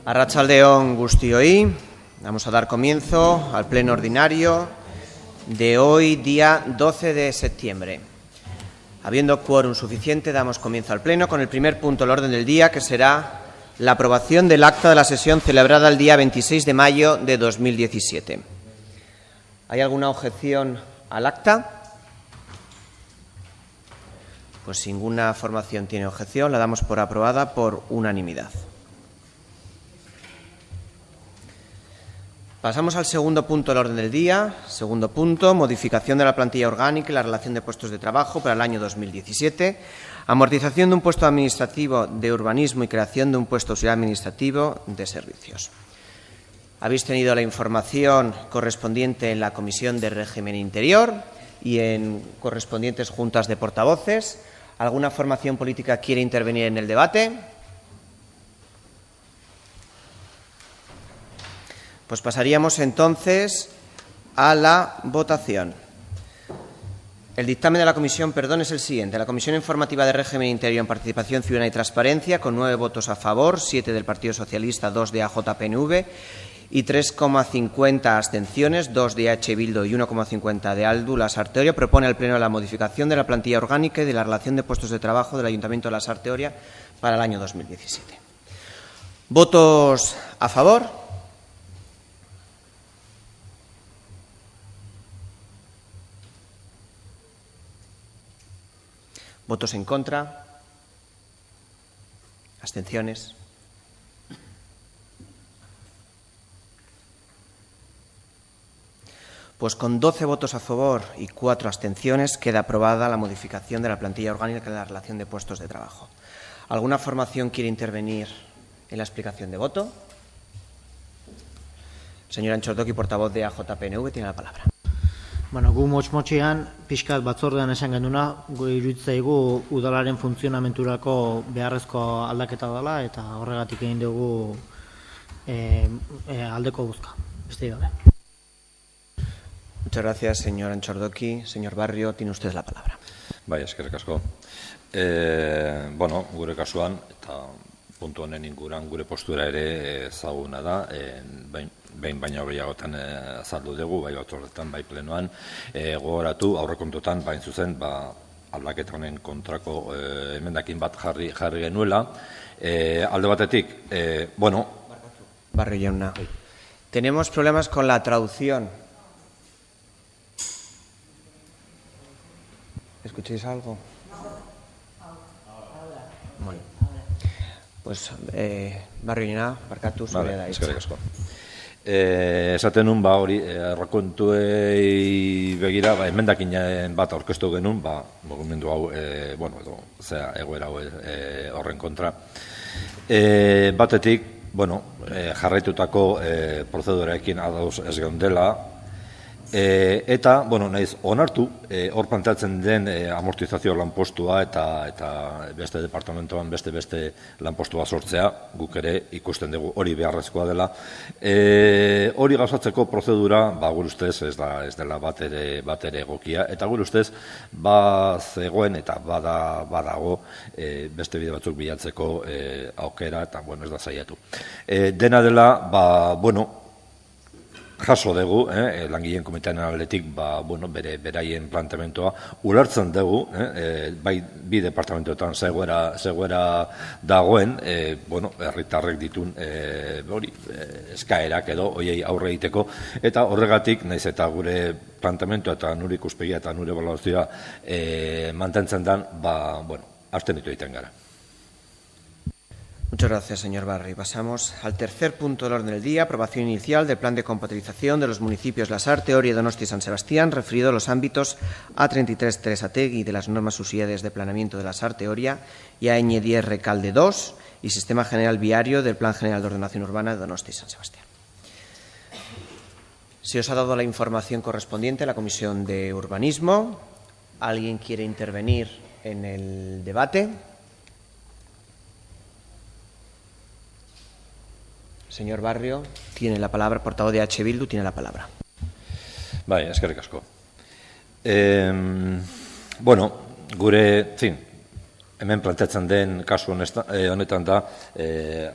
Arratsaldeon guztioi, vamos a dar comienzo al pleno ordinario de hoy, día 12 de septiembre. Habiendo quórum suficiente, damos comienzo al pleno con el primer punto del orden del día, que será la aprobación del acta de la sesión celebrada el día 26 de mayo de 2017. ¿Hay alguna objeción al acta? Pues si ninguna formación tiene objeción, la damos por aprobada por unanimidad. Pasamos al segundo punto del orden del día. Segundo punto, modificación de la plantilla orgánica y la relación de puestos de trabajo para el año 2017, amortización de un puesto administrativo de urbanismo y creación de un puesto auxiliar administrativo de servicios. Habéis tenido la información correspondiente en la Comisión de Régimen Interior y en correspondientes juntas de portavoces. ¿Alguna formación política quiere intervenir en el debate? Pues pasaríamos entonces a la votación. El dictamen de la comisión, es el siguiente. La Comisión Informativa de Régimen Interior en Participación Ciudadana y Transparencia, con 9 votos a favor, 7 del Partido Socialista, 2 de AJPNV y 3,50 abstenciones, 2 de H. Bildu y 1,50 de Aldu Lasarte Oria, propone al Pleno la modificación de la plantilla orgánica y de la relación de puestos de trabajo del Ayuntamiento de Lasarte Oria para el año 2017. ¿Votos a favor? ¿Votos en contra? ¿Abstenciones? Pues con 12 votos a favor y 4 abstenciones queda aprobada la modificación de la plantilla orgánica de la relación de puestos de trabajo. ¿Alguna formación quiere intervenir en la explicación de voto? Señor Antxordoki, portavoz de AJPNV, tiene la palabra. Bueno, gu motz-motxean, pixkat batzordean esan genuna, gu iruditzaigu udalaren funtzionamenturako beharrezko aldaketa dela eta horregatik egin dugu aldeko bozka. Besterik gabe. Muchas gracias, señor Antxordoki. Señor Barrio, tiene usted la palabra. Bai, eskerrik asko. Gure kasuan, eta puntu honen inguran gure postura ere ezaguna da, behin baina gehiagotan azaldu dugu, bai batzordetan, bai plenoan, gogoratu aurrekontuetan, bain zuzen, aldaketa honen kontrako emendakin bat jarri genuela. Alde batetik, Barrio jauna. Tenemos problemas con la traducción. ¿Escucháis algo? Bueno. Pues, Barrio jauna, barkatu zurea da. Eskerrik asko. Esaten nun, hori, errakontuei begira, emendakinen bat aurkeztu genuen, mugimendu hau, egoera horren kontra. Batetik, jarraitutako prozedurekin ados ez geundela, eta, nahiz, onartu, hor planteatzen den amortizazio lanpostua eta beste departamentoan beste lanpostua sortzea, guk ere ikusten dugu hori beharrezkoa dela. Hori gauzatzeko prozedura, gure ustez ez dela bat ere egokia, eta gure ustez, zegoen eta badago beste bide batzuk bilatzeko aukera, eta ez da saiatu. Dena dela, jaso dugu, langileen komitearen aldetik, beraien planteamentoa, ulertzen dugu, bai bi departamentoetan zegoera dagoen, herritarrek ditun eskaerak edo, hoiei aurre egiteko, eta horregatik, naiz eta gure planteamentoa eta nure ikuspegia eta nure ebaluazioa mantentzen dan, abstenitu egiten gara. Muchas gracias, señor Barrio. Pasamos al tercer punto del orden del día, aprobación inicial del plan de compatibilización de los municipios Lasarte, Oria, Donosti y San Sebastián, referido a los ámbitos A33 Tresategi de las normas subsidiarias de planeamiento de Lasarte, Oria y AN10 Recalde 2 y Sistema General Viario del Plan General de Ordenación Urbana de Donosti y San Sebastián. Se os ha dado la información correspondiente a la Comisión de Urbanismo. ¿Alguien quiere intervenir en el debate? Señor Barrio, tiene la palabra, portavoz de H. Bildu, tiene la palabra. Bai, eskerrik asko. Gure, hemen planteatzen den kasu honetan da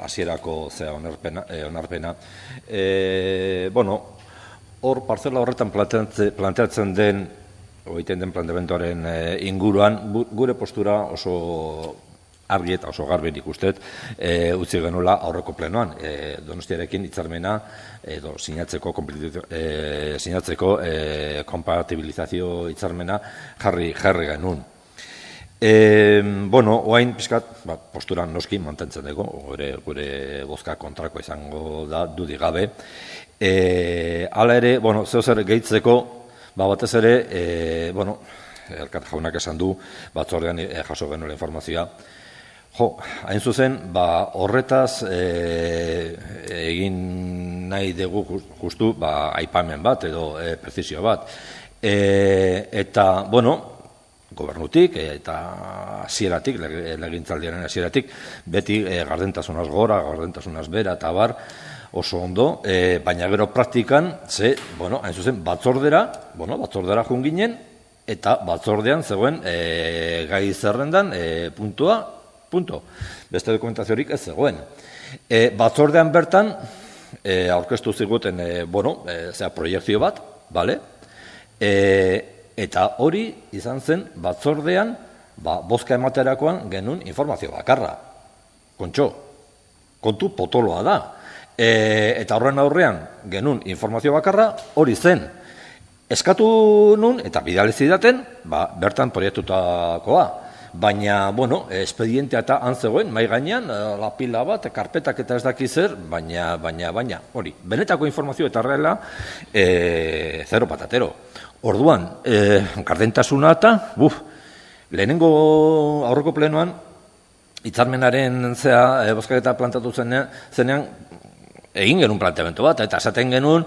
hasierako onarpena. Hor, parcela horretan planteatzen den, egiten den planteamenduaren inguruan, gure postura oso argi eta oso garbi ikusten utzi genuela aurreko plenoan. Donostiarekin hitzarmena edo sinatzeko kompatibilizazio hitzarmena jarri genuen. Oain pixkat, postura noski mantentzen dugu, gure bozka kontrako izango da dudik gabe. Hala ere, zeozer gehitzeko, batez ere, Elkat jaunak esan du, batzordean jaso genuela informazioa. Hain zuzen, horretaz egin nahi dugu justu aipamen bat edo prezisio bat. Eta, gobernutik eta hasieratik, legegintzaldiaren hasieratik, beti gardentasunaz gora, gardentasunaz bera eta bar, oso ondo, baina gero praktikan, hain zuzen, batzordera joan ginen, eta batzordean zegoen gai zerrendan punto. Beste dokumentaziorik ez zegoen. Batzordean bertan, aurkeztu ziguten, proiektzio bat, bale? Eta hori izan zen batzordean, bozka ematerakoan genuen informazio bakarra. Kontu potoloa da. Eta horren aurrean genuen informazio bakarra hori zen. Eskatu nun eta bidali zidaten, bertan proiektutakoa. Baina, espedientea eta antzegoen, mai gainean, lapila bat, karpetak eta ez daki zer, baina, hori, benetako informazio eta horrela, zero patatero. Orduan, gardentasuna eta, lehenengo aurreko plenoan, hitzarmenaren bozkaketa plantatu zenean, egin genuen planteamendu bat, eta esaten genuen,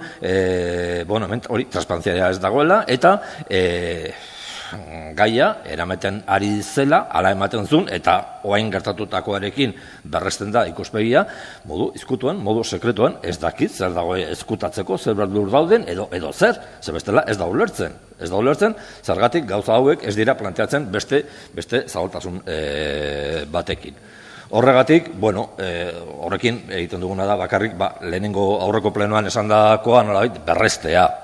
hori, transparentzia ez dagoela, eta gaia eramaten ari zela, hala ematen zuen, eta oain gertatutakoarekin berresten da ikuspegia, modu izkutuan, modu sekretuan, ez dakit, zer dago ezkutatzeko, zer berdur dauden, edo zer bestela ez da ulertzen. Ez da ulertzen, zergatik gauza hauek ez dira planteatzen beste zabaltasun batekin. Horregatik, horrekin egiten duguna da bakarrik, lehenengo aurreko plenoan esandakoa nolabait berrestea.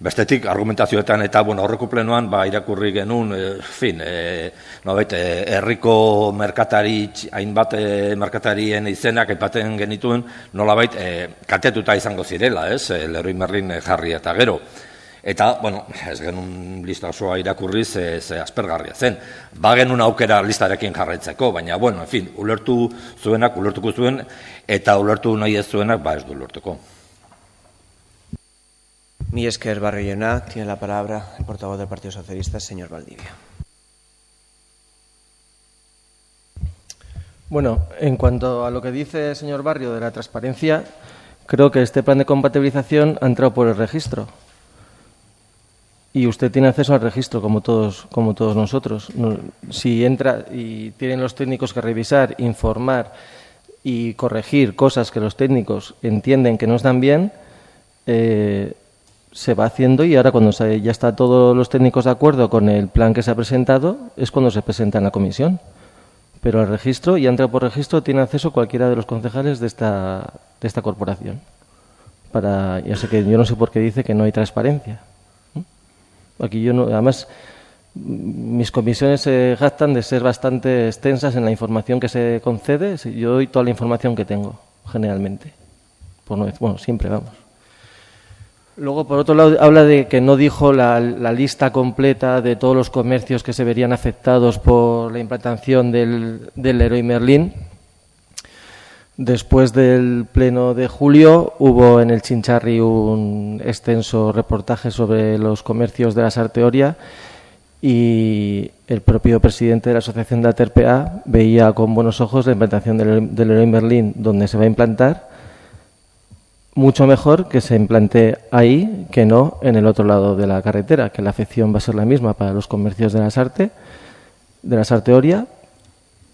Bestetik, argumentazioetan eta aurreko plenoan irakurri genuen, herriko hainbat merkatarien izenak aipatzen genituen, nolabait kaltetuta izango zirela, Leroy Merlin jarri eta gero. Eta, ez genuen lista osoa irakurri ze aspergarria zen. Genuen aukera listarekin jarraitzeko, baina, ulertu zuenak, ulertuko zuen, eta ulertu nahi ez zuenak, ez du ulertuko. Mi esker Barrio Jauna, tiene la palabra el portavoz del Partido Socialista, señor Valdivia. En cuanto a lo que dice el señor Barrio de la transparencia, creo que este plan de compatibilización ha entrado por el registro. Y usted tiene acceso al registro, como todos nosotros. Si entra y tienen los técnicos que revisar, informar y corregir cosas que los técnicos entienden que no están bien, se va haciendo, y ahora cuando ya están todos los técnicos de acuerdo con el plan que se ha presentado, es cuando se presenta en la comisión. Pero al registro, y entra por registro, tiene acceso cualquiera de los concejales de esta corporación. Ya sé que yo no sé por qué dice que no hay transparencia. Aquí además, mis comisiones se jactan de ser bastante extensas en la información que se concede. Yo doy toda la información que tengo, generalmente. Siempre, vamos. Luego, por otro lado, habla de que no dijo la lista completa de todos los comercios que se verían afectados por la implantación del Leroy Merlin. Después del pleno de julio hubo en el Chinchorri un extenso reportaje sobre los comercios de la Sarteoria, y el propio presidente de la Asociación de Aterpea veía con buenos ojos la implantación del Leroy Merlin donde se va a implantar, mucho mejor que se implante ahí que no en el otro lado de la carretera, que la afección va a ser la misma para los comercios de la Sarteoria,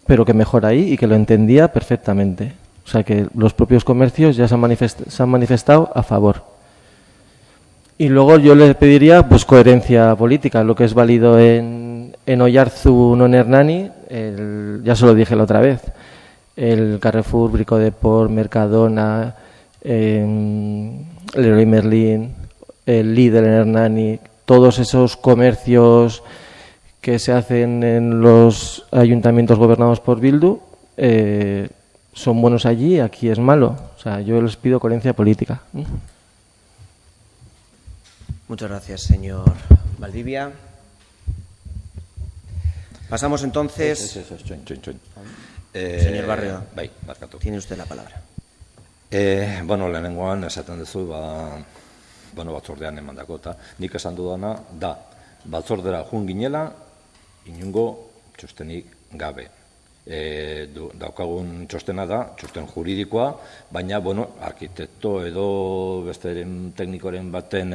pero que mejor ahí, y que lo entendía perfectamente. O sea que los propios comercios ya se han manifestado a favor. Y luego yo le pediría coherencia política. Lo que es válido en Oiartzun o en Hernani ya se lo dije la otra vez, el Carrefour, Brico Dépôt, Mercadona, Leroy Merlin, el Lidl en Hernani, todos esos comercios que se hacen en los ayuntamientos gobernados por Bildu, son buenos allí, aquí es malo. O sea, yo les pido coherencia política. Muchas gracias, señor Valdivia. Pasamos entonces... Señor Barrio, tiene usted la palabra. Lehenengoan esaten duzu, batzordean emandako, eta nik esan dudana da, batzordera joan ginela, inongo txostenik gabe. Daukagun txostena da, txosten juridikoa, baina, arkitekto edo beste teknikoren baten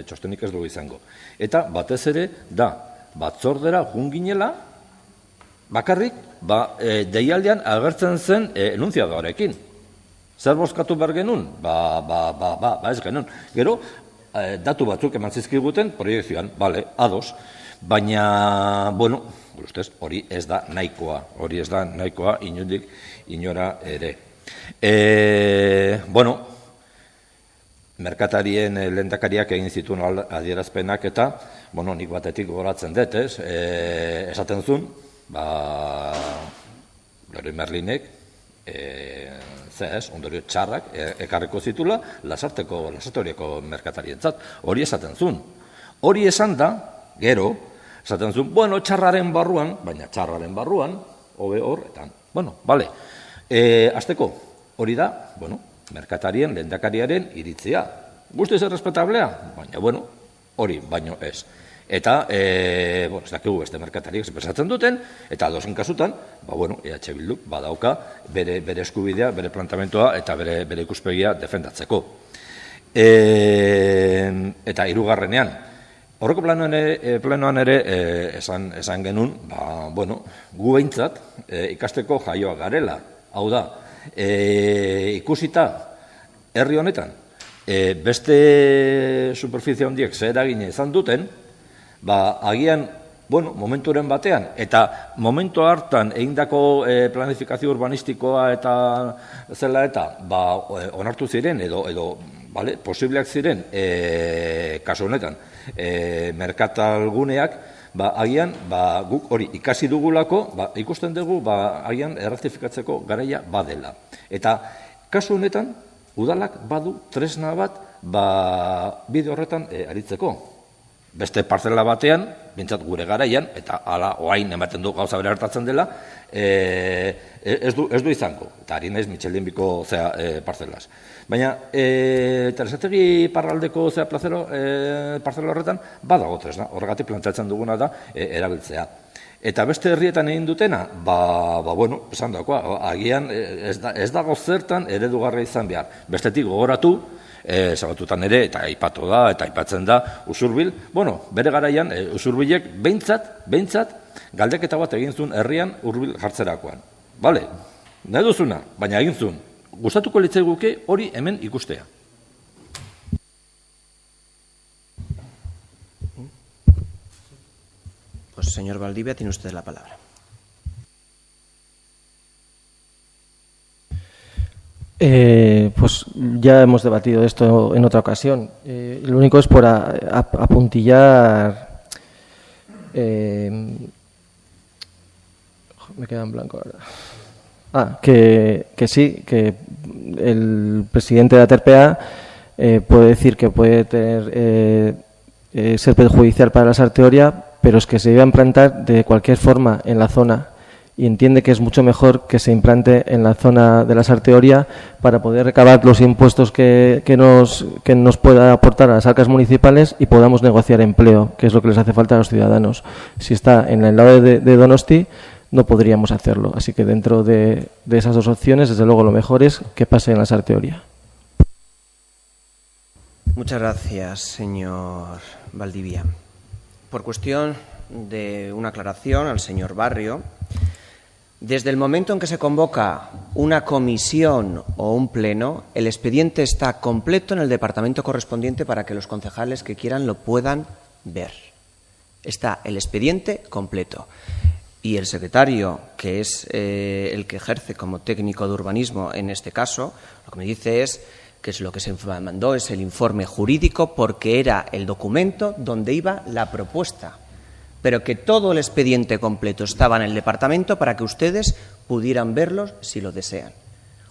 txostenik ez dugu izango. Eta batez ere, da, batzordera joan ginela, bakarrik, deialdean agertzen zen enuntziadoarekin. Zer bozkatu behar genuen? Ez genuen. Gero, datu batzuk eman zizkiguten proiektzioan, ados. Baina, ustez, hori ez da nahikoa, inondik inora ere. Merkatarien lehendakariak egin zituen adierazpenak eta, nik batetik gogoratzen dut, esaten zuen, Leroy Merlinek, ondorio txarrak ekarriko zitula Lasarteko merkatarientzat. Hori esaten zuen. Hori esan da, gero, esaten zuen, txarraren barruan, hobe horretan. Azteko, hori da, merkatarien, lehendakariaren iritzia. Guztiz errespetablea, baina, hori, baino ez. Eta, ez dakigu beste merkatariek zepesatzen duten, eta dozen kasutan, EH Bilduk badauka bere eskubidea, bere plantamentoa eta bere ikuspegia defendatzeko. Eta hirugarrenean, horreko planoan ere esan genuen, gu behintzat ikasteko jaioa garela. Hau da, ikusita herri honetan, beste superficie handiek zer eragina izan duten, agian, momenturen batean, eta momentu hartan egindako planifikazio urbanistikoa eta zela eta onartu ziren edo posibleak ziren kasu honetan merkatalguneak, agian guk hori ikasi dugulako, ikusten dugu agian erratifikatzeko garaia badela. Eta kasu honetan udalak badu tresna bat bide horretan aritzeko. Beste partzela batean, bintzat gure garaian, eta hala oain ematen du gauza bere hartatzen dela, ez du izango. Eta ari naiz Mitxeldinbiko partzelaz. Baina, Teresategi parraldeko partzela horretan, badago tresna, horregatik planteatzen duguna da erabiltzea. Eta beste herrietan egin dutena, esan dagoa, agian ez dago zertan eredugarra izan behar. Bestetik gogoratu, zabatutan ere, eta aipatu da, eta aipatzen da, Usurbil, bere garaian, Usurbilek behintzat, galdeketa bat egin zuen herrian hurbil jartzerakoan. Nahi duzuna, baina egin zuen, gustatuko litzaiguke hori hemen ikustea. Pues, señor Valdivia, tiene usted la palabra. Pues ya hemos debatido esto en otra ocasión. Lo único es por apuntillar. Me queda en blanco ahora. Que sí, que el presidente de la TERPEA puede decir que puede ser perjudicial para la Sarteoria, pero es que se iba a implantar de cualquier forma en la zona. Y entiende que es mucho mejor que se implante en la zona de la Sarteoria para poder recabar los impuestos que nos pueda aportar a las arcas municipales y podamos negociar empleo, que es lo que les hace falta a los ciudadanos. Si está en el lado de Donosti, no podríamos hacerlo. Así que dentro de esas dos opciones, desde luego lo mejor es que pase en la Sarteoria. Muchas gracias, señor Valdivia. Por cuestión de una aclaración al señor Barrio, desde el momento en que se convoca una comisión o un pleno, el expediente está completo en el departamento correspondiente para que los concejales que quieran lo puedan ver. Está el expediente completo. y el secretario, que es el que ejerce como técnico de urbanismo en este caso, lo que me dice es que lo que se mandó es el informe jurídico porque era el documento donde iba la propuesta, pero que todo el expediente completo estaba en el departamento para que ustedes pudieran verlos si lo desean.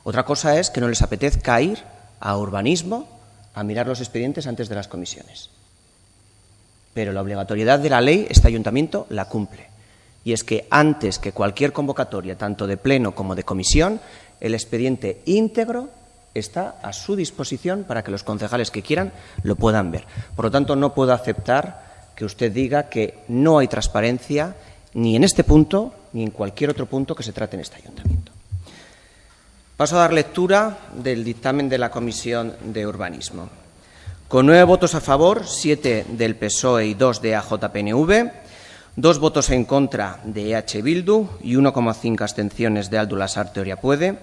Otra cosa es que no les apetezca ir a urbanismo a mirar los expedientes antes de las comisiones. Pero la obligatoriedad de la ley, este ayuntamiento la cumple. Y es que antes que cualquier convocatoria, tanto de pleno como de comisión, el expediente íntegro está a su disposición para que los concejales que quieran lo puedan ver. Por lo tanto, no puedo aceptar que usted diga que no hay transparencia ni en este punto ni en cualquier otro punto que se trate en este ayuntamiento. Paso a dar lectura del dictamen de la Comisión de Urbanismo. Con 9 votos a favor, 7 del PSOE y 2 de AJPNV, 2 votos en contra de EH Bildu y 1,5 abstenciones de Aldu Lasarte Oria Puede,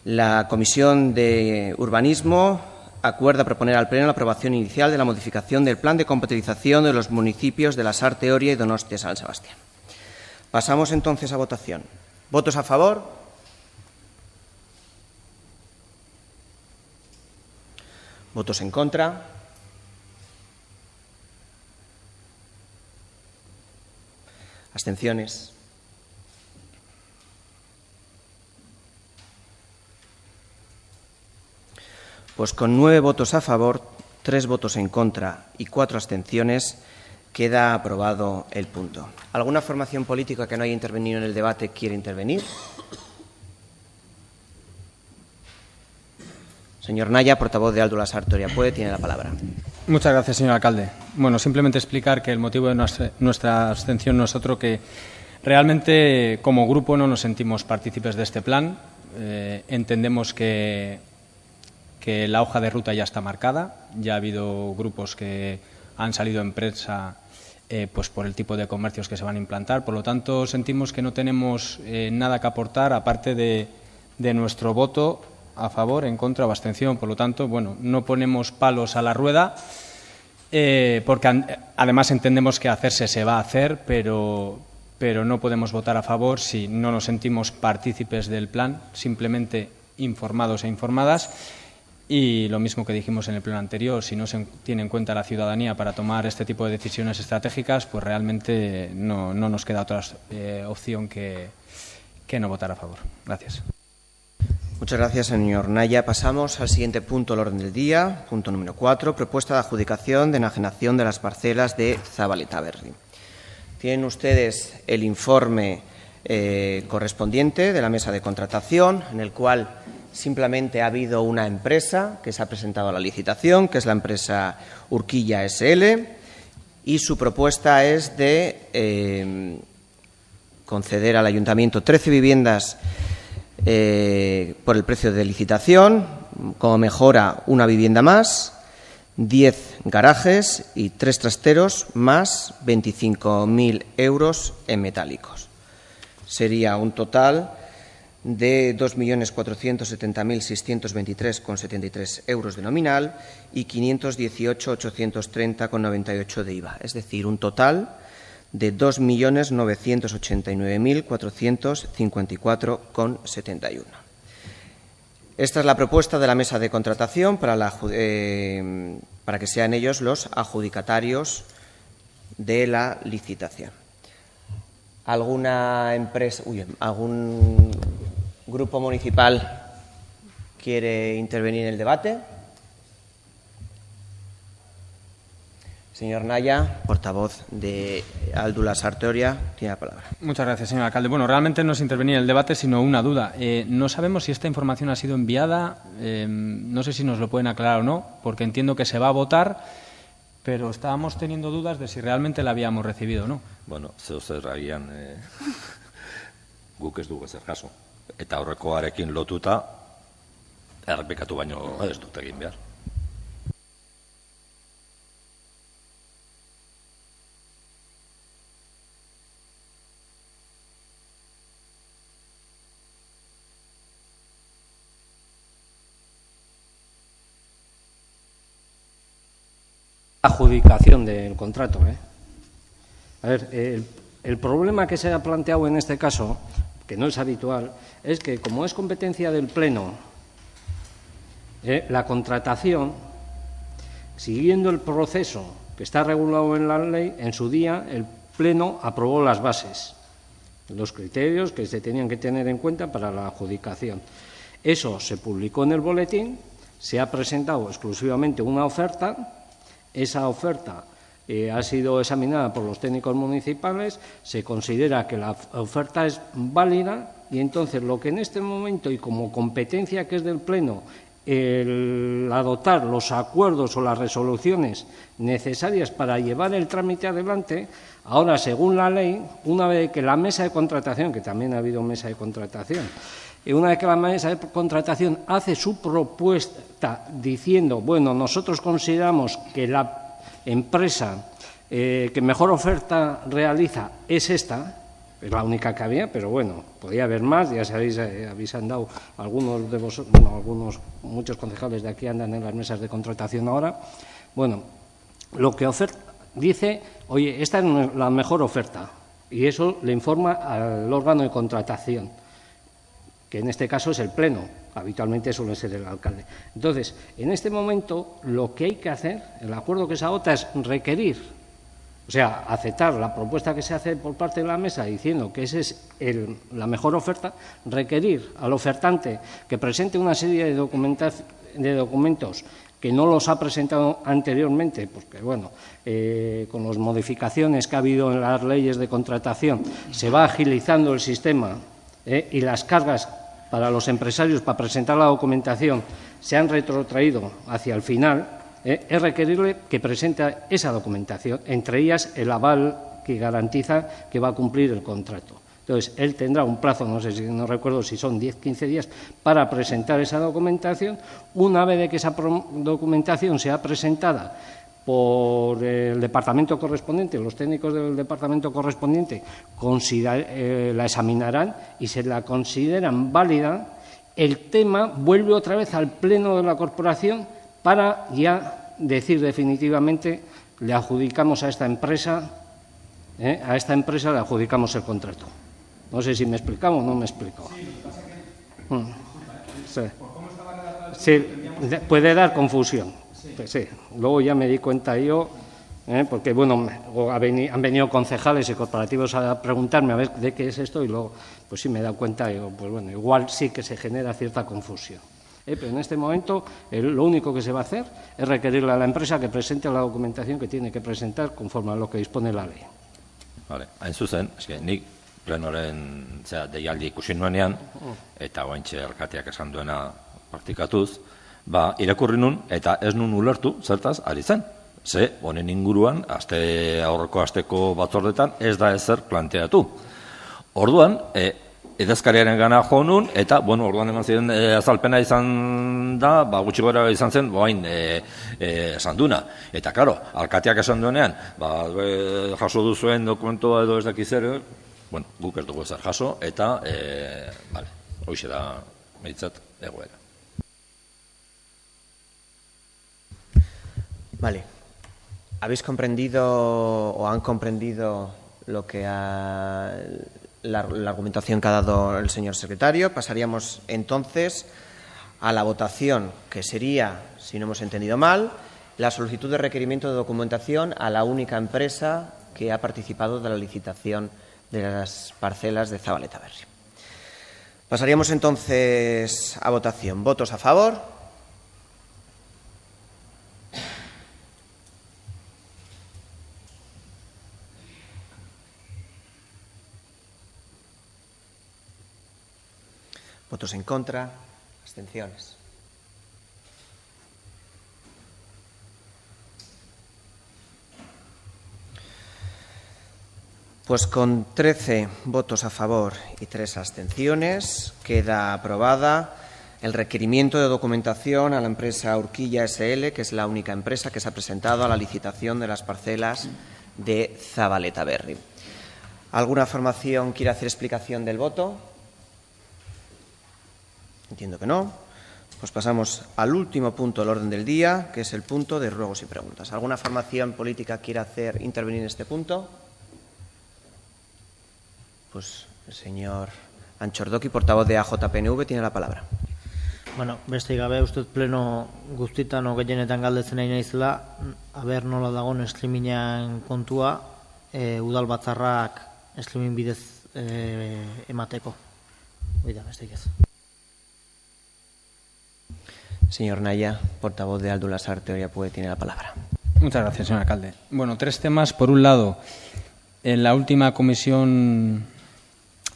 la Comisión de Urbanismo acuerda proponer al Pleno la aprobación inicial de la modificación del plan de compatibilización de los municipios de Lasarte Oria y Donostia San Sebastián. Pasamos entonces a votación. ¿Votos a favor? ¿Votos en contra? ¿Abstenciones? Pues con 9 votos a favor, 3 votos en contra y 4 abstenciones, queda aprobado el punto. ¿Alguna formación política que no haya intervenido en el debate quiere intervenir? Señor Naya, portavoz de Aldu Lasarte Oria Puede, tiene la palabra. Muchas gracias, señor alcalde. Bueno, simplemente explicar que el motivo de nuestra abstención no es otro que realmente como grupo no nos sentimos partícipes de este plan. Entendemos que la hoja de ruta ya está marcada. Ya ha habido grupos que han salido en prensa pues por el tipo de comercios que se van a implantar. Por lo tanto, sentimos que no tenemos nada que aportar aparte de nuestro voto a favor, en contra o abstención. Por lo tanto, bueno, no ponemos palos a la rueda porque además entendemos que hacerse se va a hacer, pero no podemos votar a favor si no nos sentimos partícipes del plan, simplemente informados e informadas. Y lo mismo que dijimos en el pleno anterior, si no se tiene en cuenta la ciudadanía para tomar este tipo de decisiones estratégicas, pues realmente no nos queda otra opción que no votar a favor. Gracias. Muchas gracias, señor Naya. Pasamos al siguiente punto del orden del día, punto número 4, propuesta de adjudicación de enajenación de las parcelas de Zabaleta Berri. Tienen ustedes el informe correspondiente de la mesa de contratación, en el cual simplemente ha habido una empresa que se ha presentado a la licitación, que es la empresa Urquilla SL, y su propuesta es de conceder al ayuntamiento 13 viviendas por el precio de licitación, como mejora una vivienda más, 10 garajes y 3 trasteros más 25.000 euros en metálicos. Sería un total de 2.470.623,73 euros de nominal y 518.830,98 de IVA. Es decir, un total de 2.989.454,71. Esta es la propuesta de la mesa de contratación para que sean ellos los adjudicatarios de la licitación. ¿Algún grupo municipal quiere intervenir en el debate? Señor Naya, portavoz de Aldu Lasarte Oria, tiene la palabra. Muchas gracias, señor alcalde. Bueno, realmente no es intervenir en el debate, sino una duda. No sabemos si esta información ha sido enviada, no sé si nos lo pueden aclarar o no, porque entiendo que se va a votar, pero estábamos teniendo dudas de si realmente la habíamos recibido o no. Bueno, zer agian guk ez dugu ezer jaso. Eta aurrekoarekin lotuta errepikatu baino ez dut egin behar. Adjudicación del contrato. A ver, El problema que se ha planteado en este caso, que no es habitual, es que como es competencia del Pleno, la contratación, siguiendo el proceso que está regulado en la ley, en su día el Pleno aprobó las bases, los criterios que se tenían que tener en cuenta para la adjudicación. Eso se publicó en el boletín, se ha presentado exclusivamente una oferta, esa oferta ha sido examinada por los técnicos municipales, se considera que la oferta es válida y entonces lo que en este momento y como competencia que es del Pleno, el adoptar los acuerdos o las resoluciones necesarias para llevar el trámite adelante, ahora según la ley, una vez que la mesa de contratación, que también ha habido mesa de contratación, y una vez que la mesa de contratación hace su propuesta diciendo, bueno, nosotros consideramos que la empresa que mejor oferta realiza es esta, es la única que había, pero bueno, podía haber más, ya sabéis, habéis andado algunos de vosotros, bueno, muchos concejales de aquí andan en las mesas de contratación ahora. Bueno, lo que dice, oye, esta es la mejor oferta, y eso le informa al órgano de contratación, que en este caso es el Pleno, habitualmente suele ser el alcalde. Entonces, en este momento, lo que hay que hacer, el acuerdo que se adopta es requerir, o sea, aceptar la propuesta que se hace por parte de la mesa diciendo que esa es la mejor oferta, requerir al ofertante que presente una serie de documentos que no los ha presentado anteriormente, porque, bueno, con las modificaciones que ha habido en las leyes de contratación, se va agilizando el sistema y las cargas para los empresarios para presentar la documentación se han retrotraído hacia el final, es requerirle que presente esa documentación, entre ellas el aval que garantiza que va a cumplir el contrato. Entonces, él tendrá un plazo, no recuerdo si son 10, 15 días, para presentar esa documentación. Una vez de que esa documentación sea presentada por el departamento correspondiente, los técnicos del departamento correspondiente la examinarán y se la consideran válida, el tema vuelve otra vez al Pleno de la Corporación para ya decir definitivamente le adjudicamos a esta empresa le adjudicamos el contrato. No sé si me he explicado o no me he explicado. Sí, puede dar confusión. Sí. Luego ya me di cuenta yo, porque bueno, han venido concejales y corporativos a preguntarme a ver de qué es esto y luego pues sí me he dado cuenta, digo, pues bueno, igual sí que se genera cierta confusión. Pero en este momento lo único que se va a hacer es requerirle a la empresa que presente la documentación que tiene que presentar conforme a lo que dispone la ley. Vale, hain zuzen, nik plenoren deialdi ikusi nuenean, eta oaintxe alkateak esan duena praktikatuz, irakurri nun eta ez nun ulertu zertaz ari zen. Ze, honen inguruan, aurreko asteko batzordetan ez da ezer planteatu. Orduan, idazkariaren gana jo nun, eta, bueno, orduan eman ziren azalpena izan da, gutxi gora izan zen, esan duna. Eta, karo, alkateak esan duenean, jaso duzuen dokumentua edo ez dakiz ere, bueno, guk ez dugu ezer jaso, eta, hoxe da, behintzat, egoera. Vale. ¿Habéis comprendido o han comprendido lo que la argumentación que ha dado el señor secretario? Pasaríamos entonces a la votación, que sería, si no hemos entendido mal, la solicitud de requerimiento de documentación a la única empresa que ha participado de la licitación de las parcelas de Zabaleta Berri. Pasaríamos entonces a votación. ¿Votos a favor? ¿Votos en contra? ¿Abstenciones? Pues con 13 votos a favor y 3 abstenciones queda aprobada el requerimiento de documentación a la empresa Urquilla SL, que es la única empresa que se ha presentado a la licitación de las parcelas de Zabaleta Berri. ¿Alguna formación quiere hacer explicación del voto? Entiendo que no. Pues pasamos al último punto del orden del día, que es el punto de ruegos y preguntas. ¿Alguna formación política quiere intervenir en este punto? Pues el señor Antxordoki, portavoz de AJPNV, tiene la palabra. Bueno, beste gabe, uste pleno guztitan gehienetan galdetzen nahi naizela, aber nola dagoen streamingan kontua, udal batzarrak streaming bidez emateko. Oida, beste ez. Señor Naya, portavoz de Aldu Lasarte, Oriapue, tiene la palabra. Muchas gracias, señor alcalde. Bueno, 3 temas. Por un lado, en la última comisión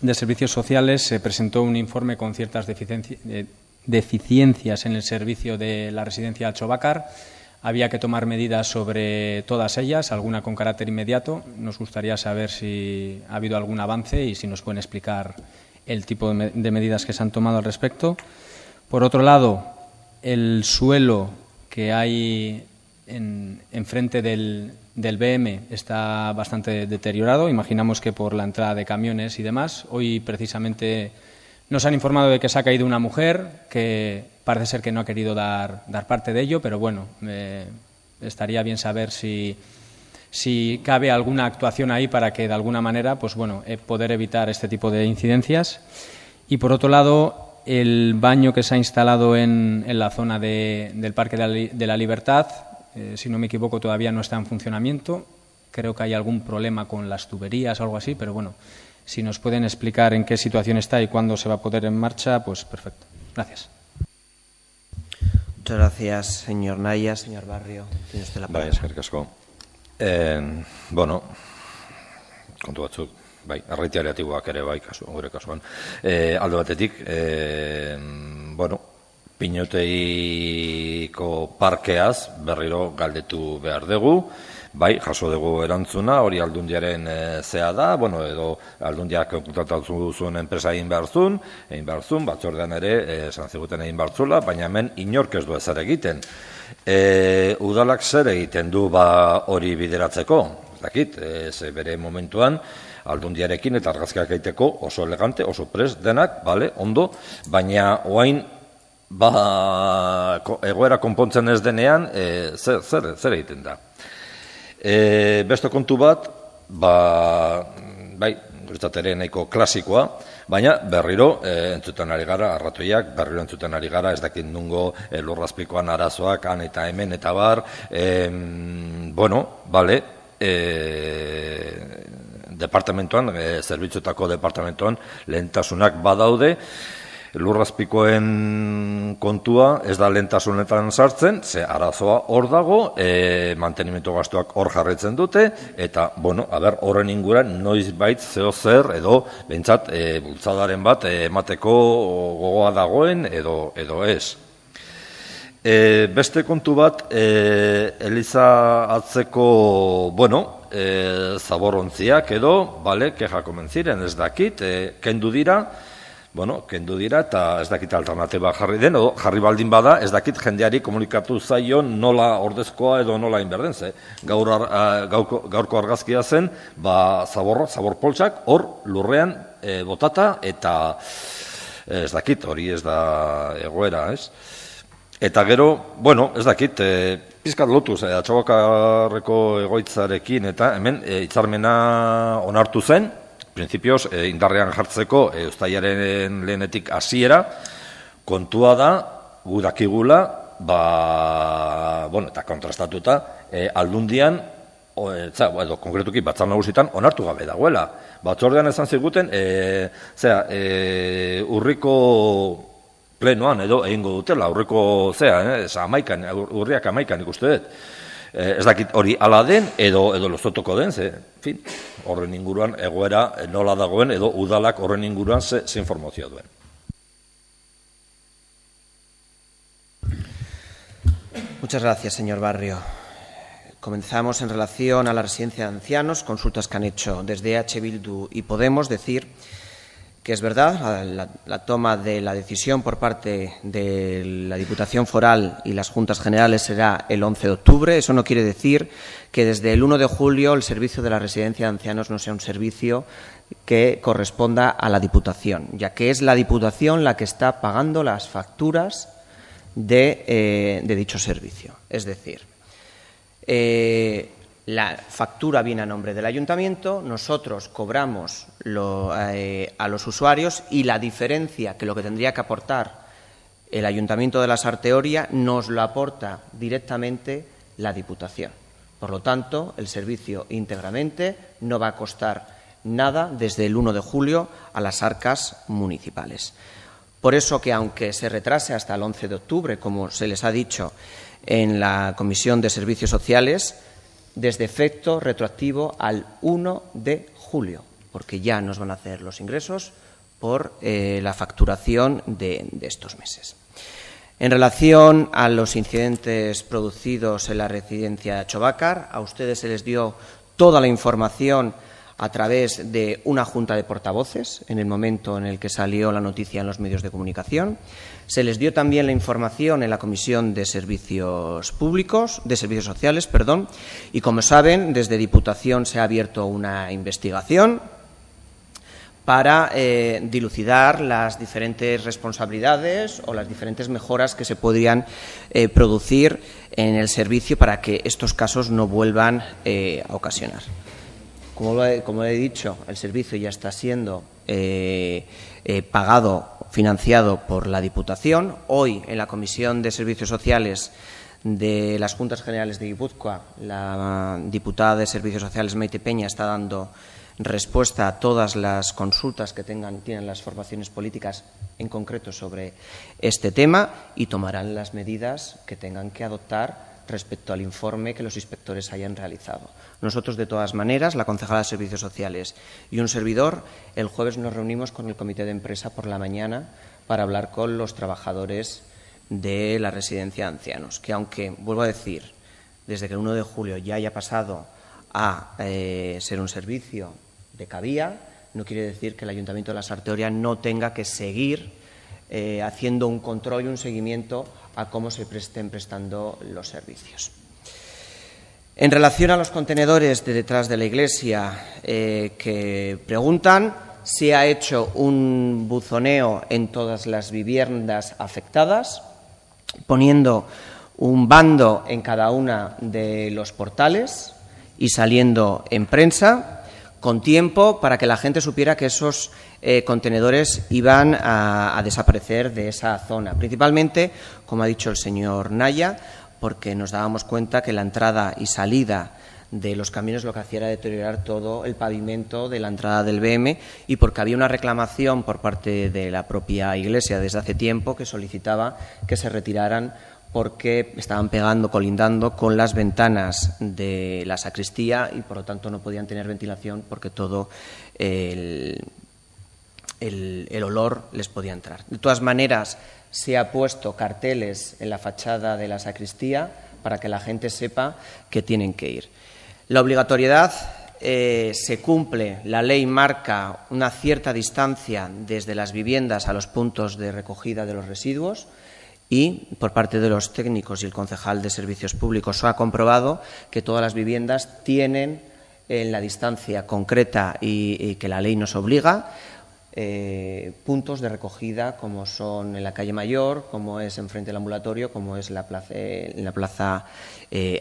de Servicios Sociales se presentó un informe con ciertas deficiencias en el servicio de la residencia Alchobacar. Había que tomar medidas sobre todas ellas, alguna con carácter inmediato. Nos gustaría saber si ha habido algún avance y si nos pueden explicar el tipo de medidas que se han tomado al respecto. Por otro lado, el suelo que hay enfrente del BM está bastante deteriorado. Imaginamos que por la entrada de camiones y demás. Hoy, precisamente, nos han informado de que se ha caído una mujer, que parece ser que no ha querido dar parte de ello, pero bueno, estaría bien saber si cabe alguna actuación ahí para que, de alguna manera, pues bueno, poder evitar este tipo de incidencias. Y, por otro lado, el baño que se ha instalado en la zona del Parque de la Libertad, si no me equivoco, todavía no está en funcionamiento. Creo que hay algún problema con las tuberías o algo así, pero bueno, si nos pueden explicar en qué situación está y cuándo se va a poner en marcha, pues perfecto. Gracias. Muchas gracias, señor Naya. Señor Barrio, tiene usted la palabra. Eskerrik asko. Bueno, kontu batzuk, arreiteariatiboak ere gure kasuan. Alde batetik, bueno, Piñoteiko parkeaz berriro galdetu behar dugu, jaso dugu erantzuna, hori Aldundiaren zea da, bueno, edo Aldundiak kontratatzen zuen enpresa egin behar zuen, batzordean ere esan ziguten egin behar zula, baina hemen inork ez du ezer egiten. Udalak zer egiten du hori bideratzeko? Ez dakit, bere momentuan Aldundiarekin eta argazkiak egiteko oso elegante, oso prest denak, ondo, baina oain egoera konpontzen ez denean, zer egiten da. Beste kontu bat, guretzat ere nahiko klasikoa, baina berriro entzuten ari gara, arratoiak, berriro entzuten ari gara, ez dakit nungo lurrazpikoan arazoak, han eta hemen eta bar, departamentoan, zerbitzuetako departamentoan lehentasunak badaude, lurrazpikoen kontua ez da lehentasunetan sartzen, ze arazoa hor dago, mantenimentu gastuak hor jarraitzen dute, eta, horren inguran noiz bait zeo zer, edo, behintzat, bultzadaren bat emateko gogoa dagoen, edo ez. Beste kontu bat, Eliza atzeko, zaborrontziak edo, keja komen ziren, ez dakit, kendu dira, eta ez dakit alternatiba jarri den, edo jarri baldin bada, ez dakit jendeari komunikatu zaion nola ordezkoa edo nola inberden, ze gaurko argazkia zen, zabor poltsak hor lurrean botata, eta ez dakit, hori ez da egoera, ez? Eta gero, ez dakit, pizkat lotuz, Atxobakarreko egoitzarekin, eta hemen hitzarmena onartu zen, printzipioz, indarrean jartzeko uztailaren lehenetik hasiera, kontua da, gu dakigula, eta kontrastatuta, Aldundian, edo konkretuki Batzar Nagusitan onartu gabe dagoela. Batzordean esan ziguten, urriko plenoan edo egingo dutela, urriko urriak 11 ikuste dut. Ez dakit hori ala den edo lozotoko den, horren inguruan egoera nola dagoen edo udalak horren inguruan ze informazioa duen. Muchas gracias, señor Barrio. Comenzamos en relación a la residencia de ancianos, consultas que han hecho desde EH Bildu y Podemos, decir que es verdad, la toma de la decisión por parte de la Diputación Foral y las Juntas Generales será el 11 de octubre. Eso no quiere decir que desde el 1 de julio el servicio de la residencia de ancianos no sea un servicio que corresponda a la Diputación, ya que es la Diputación la que está pagando las facturas de dicho servicio. Es decir, la factura viene a nombre del ayuntamiento, nosotros cobramos a los usuarios y la diferencia, que lo que tendría que aportar el Ayuntamiento de la Sarteoria, nos lo aporta directamente la Diputación. Por lo tanto, el servicio íntegramente no va a costar nada desde el 1 de julio a las arcas municipales. Por eso que, aunque se retrase hasta el 11 de octubre, como se les ha dicho en la Comisión de Servicios Sociales, desde efecto retroactivo al 1 de julio, porque ya nos van a hacer los ingresos por la facturación de estos meses. En relación a los incidentes producidos en la residencia Chobacar, a ustedes se les dio toda la información a través de una junta de portavoces en el momento en el que salió la noticia en los medios de comunicación. Se les dio también la información en la Comisión de Servicios Sociales, y como saben, desde Diputación se ha abierto una investigación para dilucidar las diferentes responsabilidades o las diferentes mejoras que se podrían producir en el servicio para que estos casos no vuelvan a ocasionar. Como he dicho, el servicio ya está siendo financiado por la Diputación. Hoy, en la Comisión de Servicios Sociales de las Juntas Generales de Guipúzcoa, la diputada de Servicios Sociales, Maite Peña, está dando respuesta a todas las consultas que tienen las formaciones políticas, en concreto sobre este tema, y tomarán las medidas que tengan que adoptar respecto al informe que los inspectores hayan realizado. Nosotros, de todas maneras, la concejala de Servicios Sociales y un servidor, el jueves nos reunimos con el comité de empresa por la mañana para hablar con los trabajadores de la residencia de ancianos, que aunque, vuelvo a decir, desde que el 1 de julio ya haya pasado a ser un servicio de Cavía, no quiere decir que el Ayuntamiento de la Sarteoria no tenga que seguir haciendo un control y un seguimiento a cómo se estén prestando los servicios. En relación a los contenedores de detrás de la iglesia que preguntan, se ha hecho un buzoneo en todas las viviendas afectadas, poniendo un bando en cada una de los portales y saliendo en prensa con tiempo para que la gente supiera que esos contenedores iban a desaparecer de esa zona. Principalmente, como ha dicho el señor Naya, porque nos dábamos cuenta que la entrada y salida de los camiones lo que hacía era deteriorar todo el pavimento de la entrada del BM, y porque había una reclamación por parte de la propia iglesia desde hace tiempo que solicitaba que se retiraran porque estaban colindando con las ventanas de la sacristía y, por lo tanto, no podían tener ventilación porque todo el olor les podía entrar. De todas maneras, se ha puesto carteles en la fachada de la sacristía para que la gente sepa que tienen que ir. La obligatoriedad se cumple, la ley marca una cierta distancia desde las viviendas a los puntos de recogida de los residuos, y por parte de los técnicos y el concejal de Servicios Públicos se ha comprobado que todas las viviendas tienen en la distancia concreta y que la ley nos obliga puntos de recogida, como son en la calle Mayor, como es enfrente del ambulatorio, como es en la plaza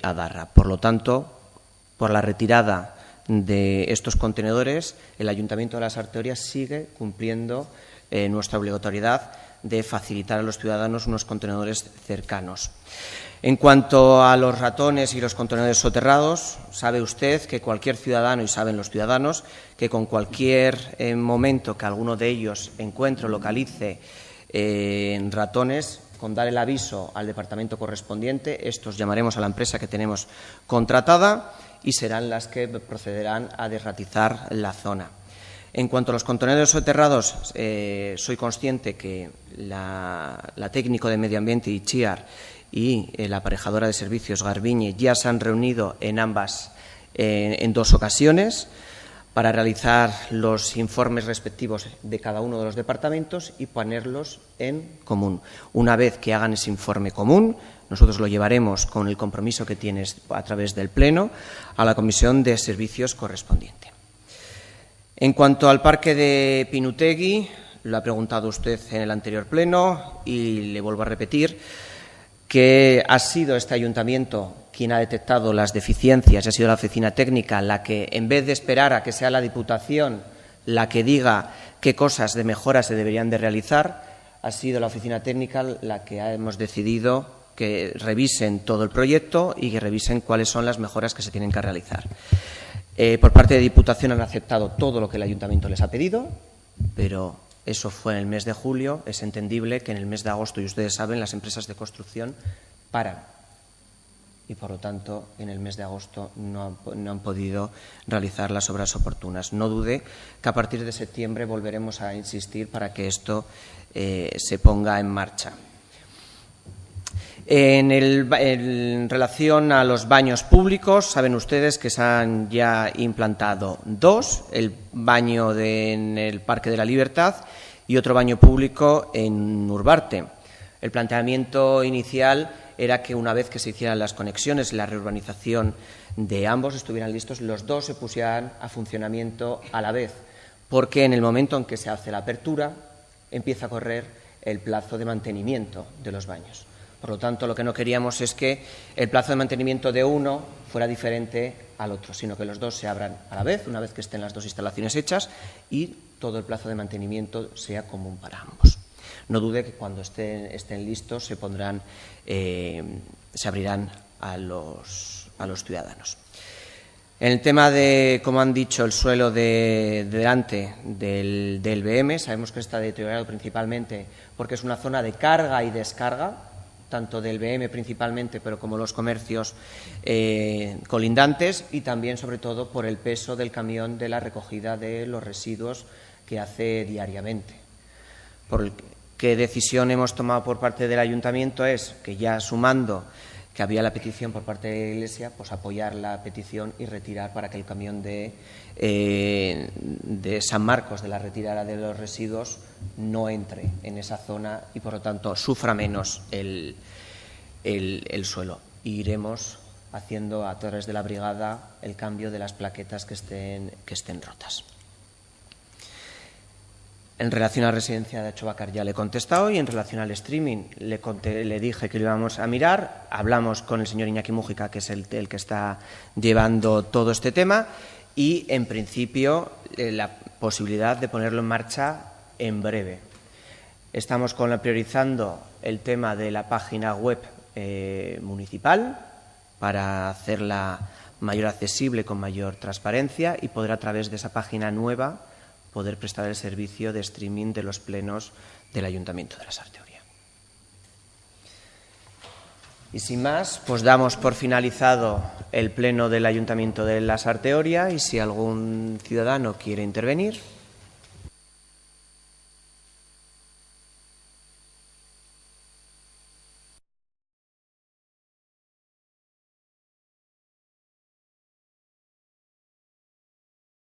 Adarra. Por lo tanto, por la retirada de estos contenedores, el Ayuntamiento de la Sarteoria sigue cumpliendo nuestra obligatoriedad de facilitar a los ciudadanos unos contenedores cercanos. En cuanto a los ratones y los contenedores soterrados, sabe usted que cualquier ciudadano, y saben los ciudadanos, que con cualquier momento que alguno de ellos encuentre o localice ratones, con dar el aviso al departamento correspondiente, estos llamaremos a la empresa que tenemos contratada y serán las que procederán a desratizar la zona. En cuanto a los contenedores soterrados, soy consciente que la técnico de Medio Ambiente, Itziar, y la aparejadora de servicios, Garbiñe, ya se han reunido en dos ocasiones para realizar los informes respectivos de cada uno de los departamentos y ponerlos en común. Una vez que hagan ese informe común, nosotros lo llevaremos con el compromiso que tienes a través del Pleno a la Comisión de Servicios correspondiente. En cuanto al parque de Pinutegui, lo ha preguntado usted en el anterior pleno y le vuelvo a repetir, que ha sido este ayuntamiento quien ha detectado las deficiencias y ha sido la oficina técnica la que, en vez de esperar a que sea la Diputación la que diga qué cosas de mejora se deberían de realizar, ha sido la oficina técnica la que hemos decidido que revisen todo el proyecto y que revisen cuáles son las mejoras que se tienen que realizar. Por parte de Diputación han aceptado todo lo que el ayuntamiento les ha pedido, pero eso fue en el mes de julio. Es entendible que en el mes de agosto, y ustedes saben, las empresas de construcción paran. Y, por lo tanto, en el mes de agosto no han podido realizar las obras oportunas. No dude que a partir de septiembre volveremos a insistir para que esto se ponga en marcha. En relación a los baños públicos, saben ustedes que se han ya implantado 2, el baño en el Parque de la Libertad y otro baño público en Urbarte. El planteamiento inicial era que una vez que se hicieran las conexiones, la reurbanización de ambos estuvieran listos, los 2 se pusieran a funcionamiento a la vez, porque en el momento en que se hace la apertura empieza a correr el plazo de mantenimiento de los baños. Por lo tanto, lo que no queríamos es que el plazo de mantenimiento de uno fuera diferente al otro, sino que los 2 se abran a la vez, una vez que estén las 2 instalaciones hechas, y todo el plazo de mantenimiento sea común para ambos. No dude que cuando estén listos se abrirán a los ciudadanos. En el tema de, como han dicho, el suelo delante del BM, sabemos que está deteriorado principalmente porque es una zona de carga y descarga, tanto del BM principalmente, pero como los comercios colindantes, y también, sobre todo, por el peso del camión de la recogida de los residuos que hace diariamente. ¿Qué decisión hemos tomado por parte del Ayuntamiento? Es que, ya sumando que había la petición por parte de la Iglesia, pues apoyar la petición y retirar para que el camión de San Marcos, de la retirada de los residuos, no entre en esa zona y, por lo tanto, sufra menos el suelo. Y iremos haciendo a través de la brigada el cambio de las plaquetas que estén rotas. En relación a la residencia de Achobacar ya le he contestado, y en relación al streaming le dije que lo íbamos a mirar. Hablamos con el señor Iñaki Mújica, que es el que está llevando todo este tema, y en principio la posibilidad de ponerlo en marcha en breve. Estamos priorizando el tema de la página web municipal para hacerla mayor accesible, con mayor transparencia, y poder, a través de esa página nueva, poder prestar el servicio de streaming de los plenos del Ayuntamiento de la Sarteoria. Y sin más, pues damos por finalizado el pleno del Ayuntamiento de la Sarteoria, y si algún ciudadano quiere intervenir,